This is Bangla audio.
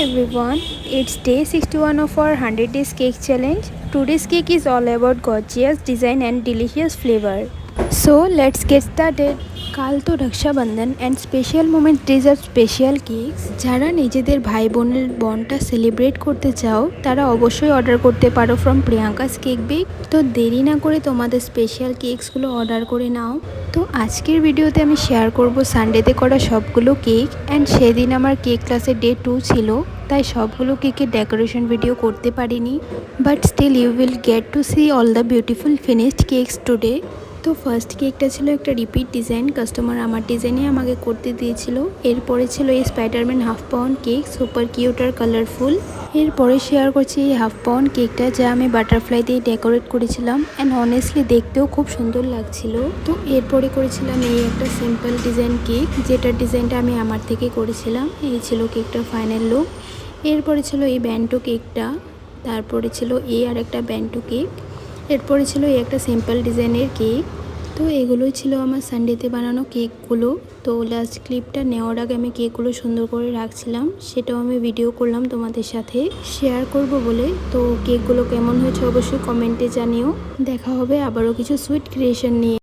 everyone, it's day 61 of our 100 days cake challenge. Today's cake is all about gorgeous design and delicious flavor. So let's get started. কাল তো Rakshabandhan and special moment deserve special cakes. যারা নিজেদের ভাই বোনের বন্ডটা সেলিব্রেট করতে চাও তারা অবশ্যই অর্ডার করতে পারো ফ্রম প্রিয়াঙ্কাস কেক বেক। তো দেরি না করে তোমাদের স্পেশাল কেকসগুলো অর্ডার করে নাও। তো আজকের ভিডিওতে আমি শেয়ার করব সানডেতে করা সবগুলো কেক অ্যান্ড সেদিন আমার কেক ক্লাসের ডে 2 ছিল, তাই সবগুলো কেকের ডেকোরেশন ভিডিও করতে পারিনি, but still you will get to see all the beautiful finished cakes today. তো ফার্স্ট কেকটা ছিল একটা রিপিট ডিজাইন, কাস্টমার আমার ডিজাইনে আমাকে করতে দিয়েছিল। এরপরে ছিল এই Spiderman half pound cake, super cute আর কালারফুল। এরপরে শেয়ার করছি এই হাফ পাউন্ড কেকটা, যা আমি বাটারফ্লাই দিয়ে ডেকোরেট করেছিলাম অ্যান্ড অনেস্টলি দেখতেও খুব সুন্দর লাগছিল। তো এরপরে করেছিলাম এই একটা সিম্পল ডিজাইন কেক, যেটার ডিজাইনটা আমি আমার থেকে করেছিলাম। এই ছিল কেকটার ফাইনাল লুক। এরপরে ছিল এই ব্যান্টো কেকটা, তারপরে ছিল এই আর একটা ব্যান্টো কেক, এরপরে ছিল এই একটা সিম্পল ডিজাইনের কেক। তো এগুলোই ছিল আমার সানডেতে বানানো কেকগুলো। তো লাস্ট ক্লিপটা নেওয়ার আগে আমি কেকগুলো সুন্দর করে রাখছিলাম, সেটাও আমি ভিডিও করলাম তোমাদের সাথে শেয়ার করব বলে। তো কেকগুলো কেমন হয়েছে অবশ্যই কমেন্টে জানিও। দেখা হবে আবারও কিছু সুইট ক্রিয়েশন নিয়ে।